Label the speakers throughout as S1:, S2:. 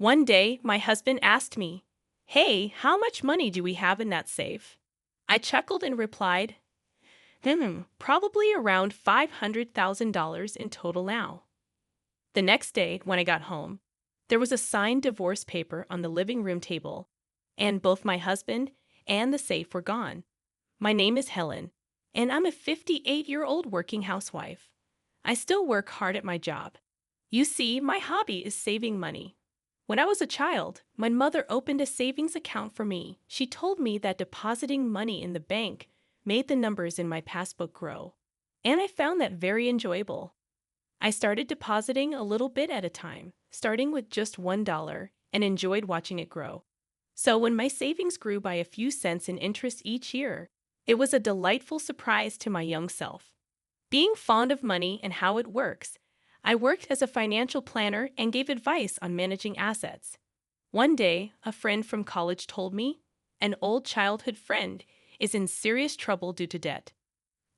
S1: One day, my husband asked me, "Hey, how much money do we have in that safe?" I chuckled and replied, probably around $500,000 in total now. The next day, when I got home, there was a signed divorce paper on the living room table, and both my husband and the safe were gone. My name is Helen, and I'm a 58-year-old working housewife. I still work hard at my job. You see, my hobby is saving money. When I was a child, my mother opened a savings account for me. She told me that depositing money in the bank made the numbers in my passbook grow, and I found that very enjoyable. I started depositing a little bit at a time, starting with just $1, and enjoyed watching it grow. So when my savings grew by a few cents in interest each year, it was a delightful surprise to my young self. Being fond of money and how it works, I worked as a financial planner and gave advice on managing assets. One day, a friend from college told me an old childhood friend is in serious trouble due to debt.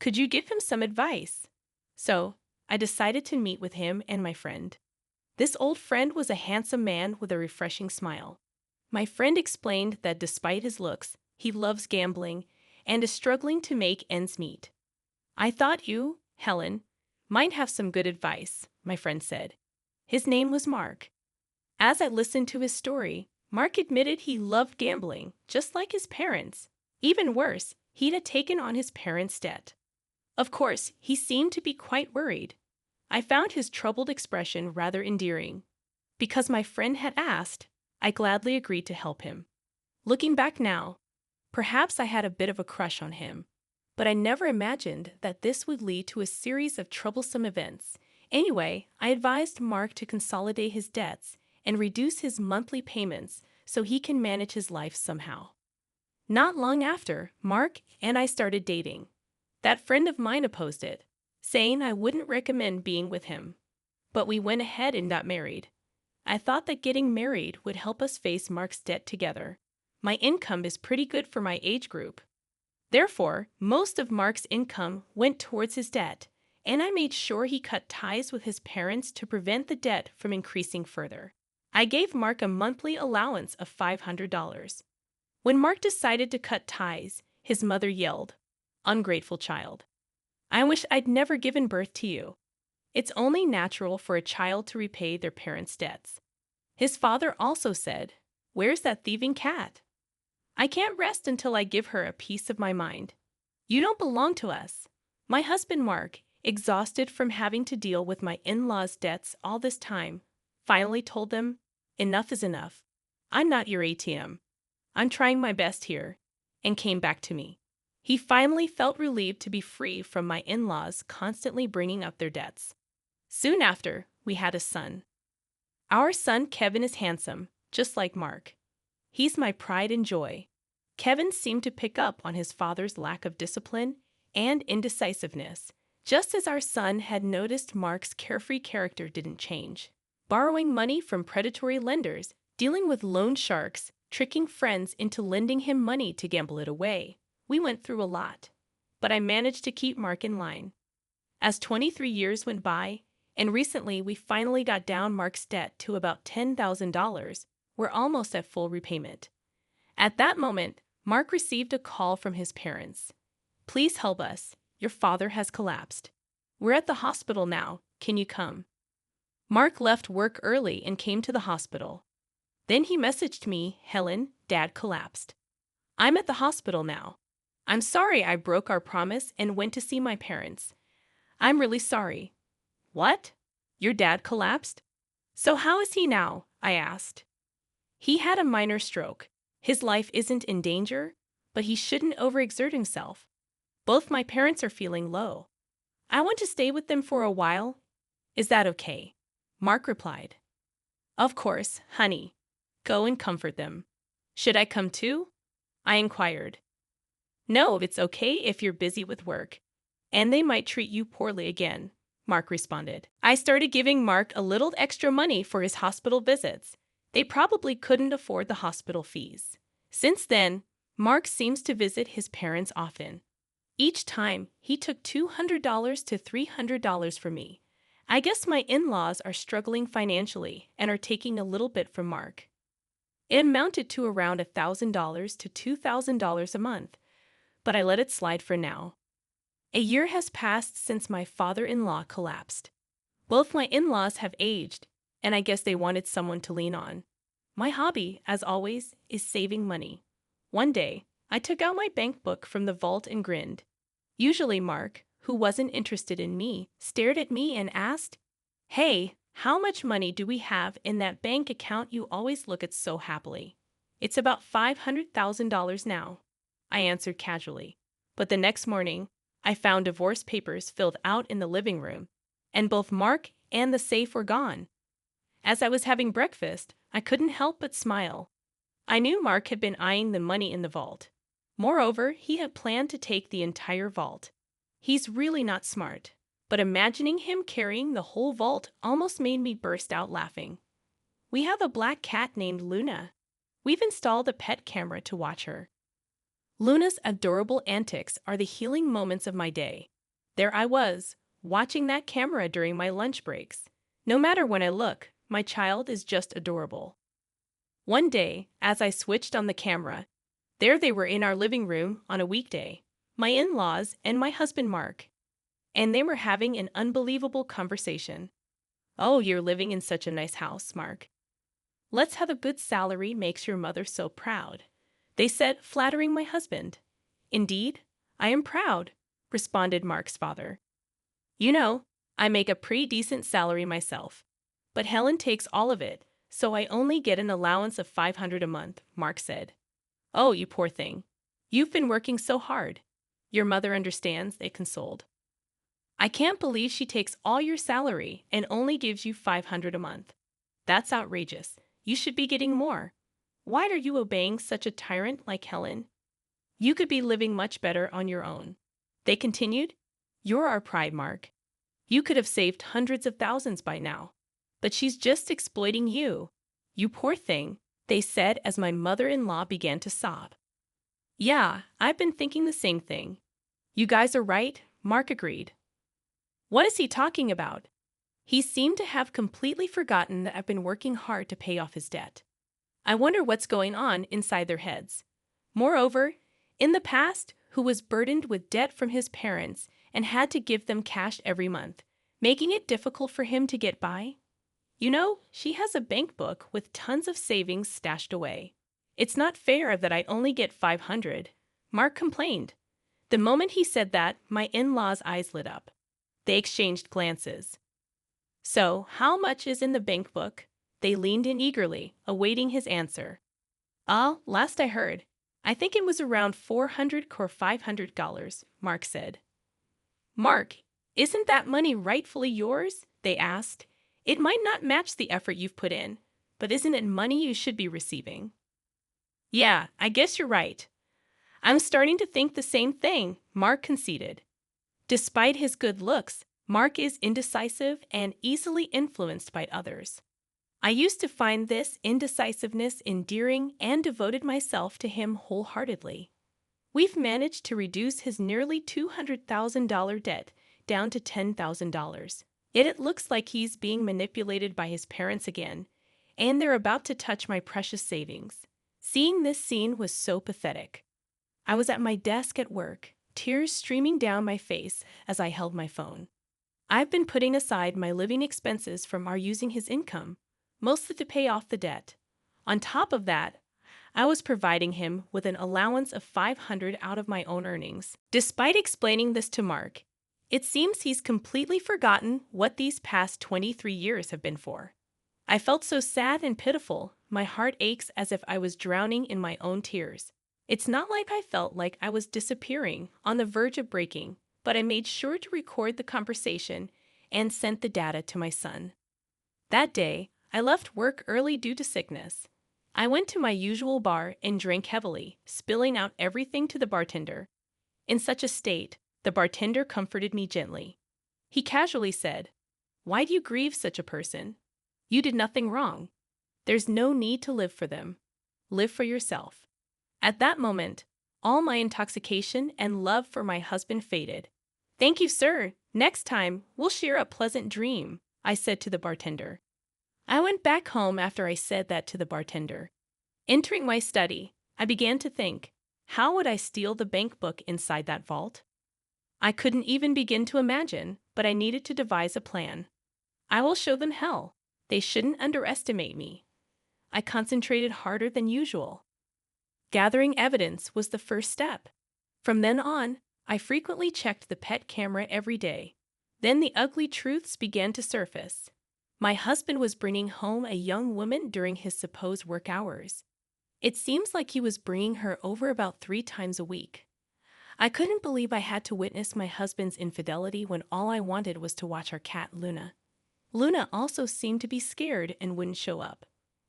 S1: Could you give him some advice? So, I decided to meet with him and my friend. This old friend was a handsome man with a refreshing smile. My friend explained that despite his looks, he loves gambling and is struggling to make ends meet. I thought you, Helen, might have some good advice, my friend said. His name was Mark. As I listened to his story, Mark admitted he loved gambling, just like his parents. Even worse, he'd had taken on his parents' debt. Of course, he seemed to be quite worried. I found his troubled expression rather endearing. Because my friend had asked, I gladly agreed to help him. Looking back now, perhaps I had a bit of a crush on him, but I never imagined that this would lead to a series of troublesome events. Anyway, I advised Mark to consolidate his debts and reduce his monthly payments so he can manage his life somehow. Not long after, Mark and I started dating. That friend of mine opposed it, saying I wouldn't recommend being with him. But we went ahead and got married. I thought that getting married would help us face Mark's debt together. My income is pretty good for my age group. Therefore, most of Mark's income went towards his debt, and I made sure he cut ties with his parents to prevent the debt from increasing further. I gave Mark a monthly allowance of $500. When Mark decided to cut ties, his mother yelled, "Ungrateful child. I wish I'd never given birth to you." It's only natural for a child to repay their parents' debts. His father also said, "Where's that thieving cat? I can't rest until I give her a piece of my mind. You don't belong to us." My husband Mark, exhausted from having to deal with my in-laws' debts all this time, finally told them, "Enough is enough. I'm not your ATM. I'm trying my best here," and came back to me. He finally felt relieved to be free from my in-laws constantly bringing up their debts. Soon after, we had a son. Our son Kevin is handsome, just like Mark. He's my pride and joy. Kevin seemed to pick up on his father's lack of discipline and indecisiveness, just as our son had noticed Mark's carefree character didn't change. Borrowing money from predatory lenders, dealing with loan sharks, tricking friends into lending him money to gamble it away. We went through a lot, but I managed to keep Mark in line. As 23 years went by, and recently we finally got down Mark's debt to about $10,000, we're almost at full repayment. At that moment, Mark received a call from his parents. "Please help us. Your father has collapsed. We're at the hospital now. Can you come?" Mark left work early and came to the hospital. Then he messaged me, "Helen, Dad collapsed. I'm at the hospital now. I'm sorry I broke our promise and went to see my parents. I'm really sorry." "What? Your dad collapsed? So how is he now?" I asked. "He had a minor stroke. His life isn't in danger, but he shouldn't overexert himself. Both my parents are feeling low. I want to stay with them for a while. Is that okay?" Mark replied. "Of course, honey. Go and comfort them." "Should I come too?" I inquired. "No, it's okay if you're busy with work, and they might treat you poorly again," Mark responded. I started giving Mark a little extra money for his hospital visits. They probably couldn't afford the hospital fees. Since then, Mark seems to visit his parents often. Each time, he took $200 to $300 from me. I guess my in-laws are struggling financially and are taking a little bit from Mark. It amounted to around $1,000 to $2,000 a month, but I let it slide for now. A year has passed since my father-in-law collapsed. Both my in-laws have aged, and I guess they wanted someone to lean on. My hobby, as always, is saving money. One day, I took out my bank book from the vault and grinned. Usually Mark, who wasn't interested in me, stared at me and asked, "Hey, how much money do we have in that bank account you always look at so happily?" "It's about $500,000 now," I answered casually. But the next morning, I found divorce papers filled out in the living room, and both Mark and the safe were gone. As I was having breakfast, I couldn't help but smile. I knew Mark had been eyeing the money in the vault. Moreover, he had planned to take the entire vault. He's really not smart, but imagining him carrying the whole vault almost made me burst out laughing. We have a black cat named Luna. We've installed a pet camera to watch her. Luna's adorable antics are the healing moments of my day. There I was, watching that camera during my lunch breaks. No matter when I look, my child is just adorable. One day, as I switched on the camera, there they were in our living room on a weekday, my in-laws and my husband Mark. And they were having an unbelievable conversation. "Oh, you're living in such a nice house, Mark. Let's have a good salary makes your mother so proud," they said, flattering my husband. "Indeed, I am proud," responded Mark's father. "You know, I make a pretty decent salary myself. But Helen takes all of it, so I only get an allowance of $500 a month," Mark said. "Oh, you poor thing. You've been working so hard." "Your mother understands," they consoled. "I can't believe she takes all your salary and only gives you $500 a month. That's outrageous. You should be getting more. Why are you obeying such a tyrant like Helen? You could be living much better on your own." They continued, "You're our pride, Mark. You could have saved hundreds of thousands by now. But she's just exploiting you. You poor thing," they said as my mother-in-law began to sob. "Yeah, I've been thinking the same thing." "You guys are right," Mark agreed. "What is he talking about?" He seemed to have completely forgotten that I've been working hard to pay off his debt. I wonder what's going on inside their heads. Moreover, in the past, who was burdened with debt from his parents and had to give them cash every month, making it difficult for him to get by? You know, she has a bank book with tons of savings stashed away. "It's not fair that I only get $500, Mark complained. The moment he said that, my in-laws' eyes lit up. They exchanged glances. "So, how much is in the bank book?" They leaned in eagerly, awaiting his answer. Last I heard, I think it was around $400 or $500, Mark said. "Mark, isn't that money rightfully yours?" they asked. "It might not match the effort you've put in, but isn't it money you should be receiving?" "Yeah, I guess you're right. I'm starting to think the same thing," Mark conceded. Despite his good looks, Mark is indecisive and easily influenced by others. I used to find this indecisiveness endearing and devoted myself to him wholeheartedly. We've managed to reduce his nearly $200,000 debt down to $10,000. Yet it looks like he's being manipulated by his parents again, and they're about to touch my precious savings. Seeing this scene was so pathetic. I was at my desk at work, tears streaming down my face as I held my phone. I've been putting aside my living expenses from our using his income, mostly to pay off the debt. On top of that, I was providing him with an allowance of $500 out of my own earnings. Despite explaining this to Mark, it seems he's completely forgotten what these past 23 years have been for. I felt so sad and pitiful, my heart aches as if I was drowning in my own tears. It's not like I felt like I was disappearing, on the verge of breaking, but I made sure to record the conversation and sent the data to my son. That day, I left work early due to sickness. I went to my usual bar and drank heavily, spilling out everything to the bartender. In such a state, the bartender comforted me gently. He casually said, "Why do you grieve such a person? You did nothing wrong. There's no need to live for them. Live for yourself." At that moment, all my intoxication and love for my husband faded. Thank you, sir. Next time, we'll share a pleasant dream, I said to the bartender. I went back home after I said that to the bartender. Entering my study, I began to think, how would I steal the bank book inside that vault? I couldn't even begin to imagine, but I needed to devise a plan. I will show them hell. They shouldn't underestimate me. I concentrated harder than usual. Gathering evidence was the first step. From then on, I frequently checked the pet camera every day. Then the ugly truths began to surface. My husband was bringing home a young woman during his supposed work hours. It seems like he was bringing her over about 3 times a week. I couldn't believe I had to witness my husband's infidelity when all I wanted was to watch our cat, Luna. Luna also seemed to be scared and wouldn't show up.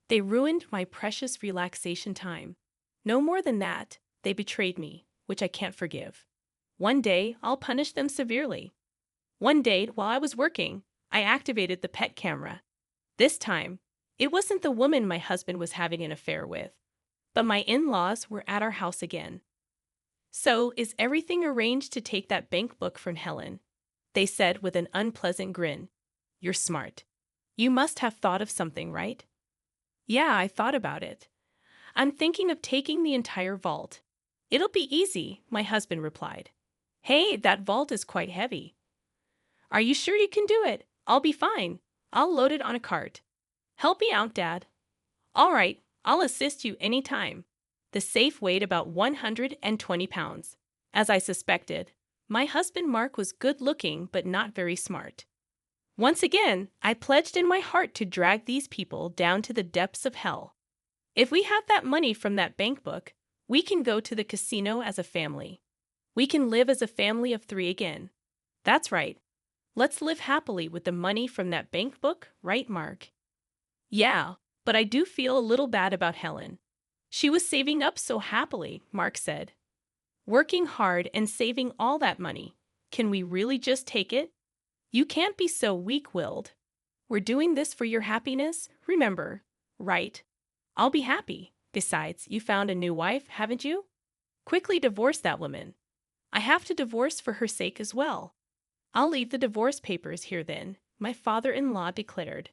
S1: They ruined my precious relaxation time. No more than that, they betrayed me, which I can't forgive. One day, I'll punish them severely. One day, while I was working, I activated the pet camera. This time, it wasn't the woman my husband was having an affair with, but my in-laws were at our house again. So, is everything arranged to take that bank book from Helen? They said with an unpleasant grin. You're smart. You must have thought of something, right? Yeah, I thought about it. I'm thinking of taking the entire vault. It'll be easy, my husband replied. Hey, that vault is quite heavy. Are you sure you can do it? I'll be fine. I'll load it on a cart. Help me out, Dad. All right, I'll assist you any time. The safe weighed about 120 pounds. As I suspected, my husband Mark was good-looking but not very smart. Once again, I pledged in my heart to drag these people down to the depths of hell. If we have that money from that bank book, we can go to the casino as a family. We can live as a family of 3 again. That's right. Let's live happily with the money from that bank book, right, Mark? Yeah, but I do feel a little bad about Helen. She was saving up so happily, Mark said. Working hard and saving all that money. Can we really just take it? You can't be so weak-willed. We're doing this for your happiness, remember, right? I'll be happy. Besides, you found a new wife, haven't you? Quickly divorce that woman. I have to divorce for her sake as well. I'll leave the divorce papers here then, my father-in-law declared.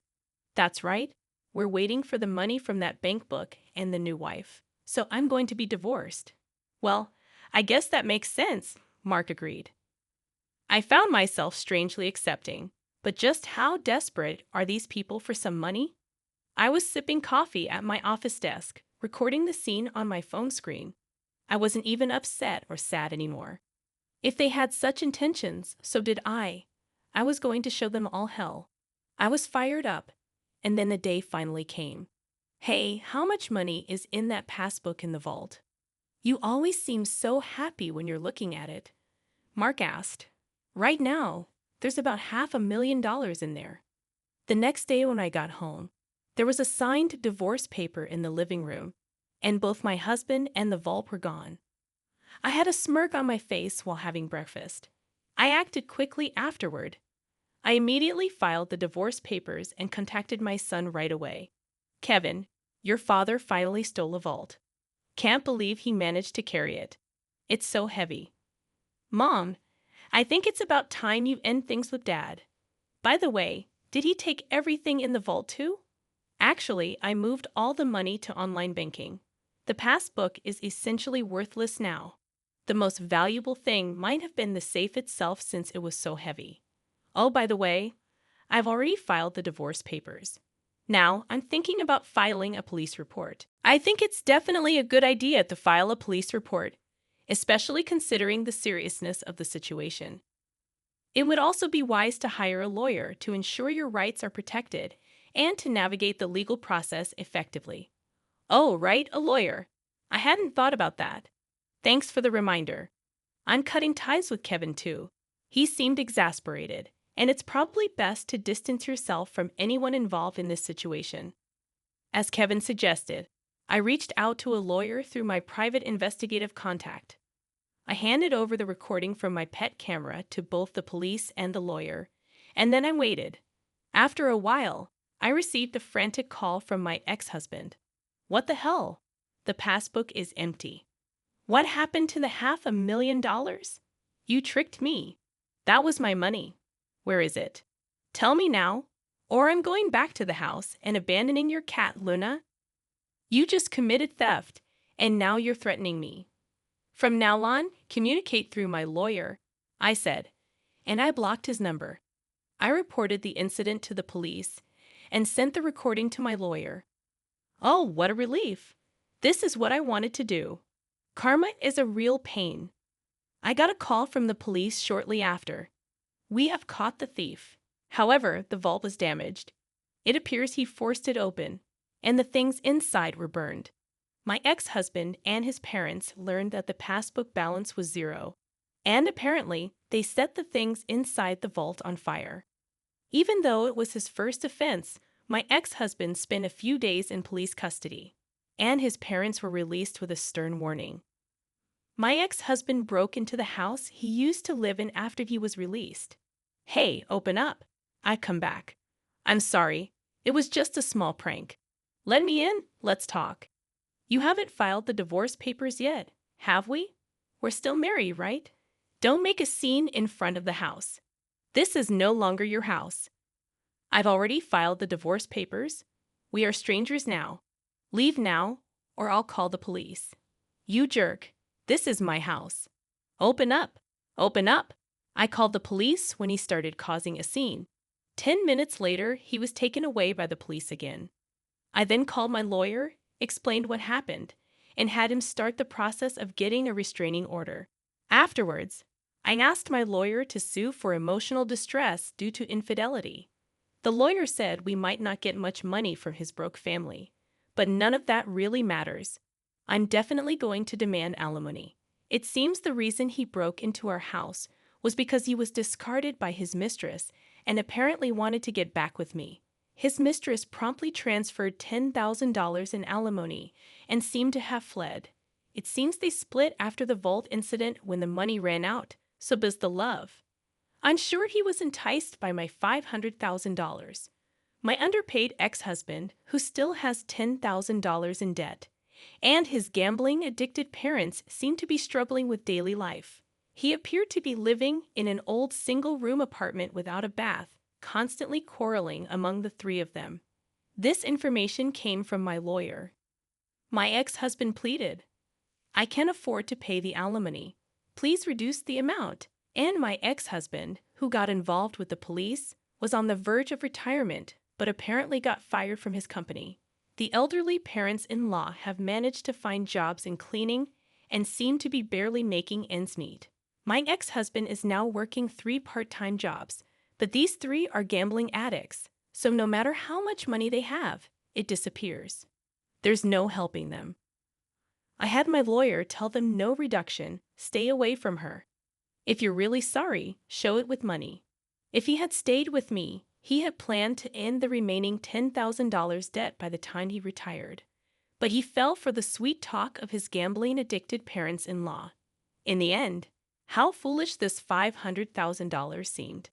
S1: That's right. We're waiting for the money from that bank book and the new wife. So I'm going to be divorced. Well, I guess that makes sense, Mark agreed. I found myself strangely accepting. But just how desperate are these people for some money? I was sipping coffee at my office desk, recording the scene on my phone screen. I wasn't even upset or sad anymore. If they had such intentions, so did I. I was going to show them all hell. I was fired up, and then the day finally came. Hey, how much money is in that passbook in the vault? You always seem so happy when you're looking at it. Mark asked. Right now, there's about $500,000 in there. The next day when I got home, there was a signed divorce paper in the living room, and both my husband and the vault were gone. I had a smirk on my face while having breakfast. I acted quickly afterward. I immediately filed the divorce papers and contacted my son right away. Kevin, your father finally stole a vault. Can't believe he managed to carry it. It's so heavy. Mom, I think it's about time you end things with Dad. By the way, did he take everything in the vault too? Actually, I moved all the money to online banking. The passbook is essentially worthless now. The most valuable thing might have been the safe itself since it was so heavy. Oh, by the way, I've already filed the divorce papers. Now, I'm thinking about filing a police report. I think it's definitely a good idea to file a police report, especially considering the seriousness of the situation. It would also be wise to hire a lawyer to ensure your rights are protected and to navigate the legal process effectively. Oh, right, a lawyer. I hadn't thought about that. Thanks for the reminder. I'm cutting ties with Kevin too. He seemed exasperated, and it's probably best to distance yourself from anyone involved in this situation. As Kevin suggested, I reached out to a lawyer through my private investigative contact. I handed over the recording from my pet camera to both the police and the lawyer, and then I waited. After a while, I received a frantic call from my ex-husband. What the hell? The passbook is empty. What happened to the $500,000? You tricked me. That was my money. Where is it? Tell me now, or I'm going back to the house and abandoning your cat, Luna. You just committed theft, and now you're threatening me. From now on, communicate through my lawyer, I said, and I blocked his number. I reported the incident to the police and sent the recording to my lawyer. Oh, what a relief! This is what I wanted to do. Karma is a real pain. I got a call from the police shortly after. We have caught the thief. However, the vault was damaged. It appears he forced it open, and the things inside were burned. My ex-husband and his parents learned that the passbook balance was zero, and apparently they set the things inside the vault on fire. Even though it was his first offense, my ex-husband spent a few days in police custody, and his parents were released with a stern warning. My ex-husband broke into the house he used to live in after he was released. Hey, open up. I come back. I'm sorry. It was just a small prank. Let me in. Let's talk. You haven't filed the divorce papers yet, have we? We're still married, right? Don't make a scene in front of the house. This is no longer your house. I've already filed the divorce papers. We are strangers now. Leave now, or I'll call the police. You jerk. This is my house. Open up. Open up. I called the police when he started causing a scene. 10 minutes later, he was taken away by the police again. I then called my lawyer, explained what happened, and had him start the process of getting a restraining order. Afterwards, I asked my lawyer to sue for emotional distress due to infidelity. The lawyer said we might not get much money from his broke family, but none of that really matters. I'm definitely going to demand alimony. It seems the reason he broke into our house was because he was discarded by his mistress and apparently wanted to get back with me. His mistress promptly transferred $10,000 in alimony and seemed to have fled. It seems they split after the vault incident when the money ran out, so was the love. I'm sure he was enticed by my $500,000. My underpaid ex-husband, who still has $10,000 in debt, and his gambling-addicted parents seem to be struggling with daily life. He appeared to be living in an old single-room apartment without a bath, constantly quarreling among the three of them. This information came from my lawyer. My ex-husband pleaded, I can't afford to pay the alimony. Please reduce the amount. And my ex-husband, who got involved with the police, was on the verge of retirement, but apparently got fired from his company. The elderly parents-in-law have managed to find jobs in cleaning and seem to be barely making ends meet. My ex-husband is now working 3 part-time jobs, but these 3 are gambling addicts, so no matter how much money they have, it disappears. There's no helping them. I had my lawyer tell them no reduction, stay away from her. If you're really sorry, show it with money. If he had stayed with me, he had planned to end the remaining $10,000 debt by the time he retired. But he fell for the sweet talk of his gambling-addicted parents-in-law. In the end, how foolish this $500,000 seemed.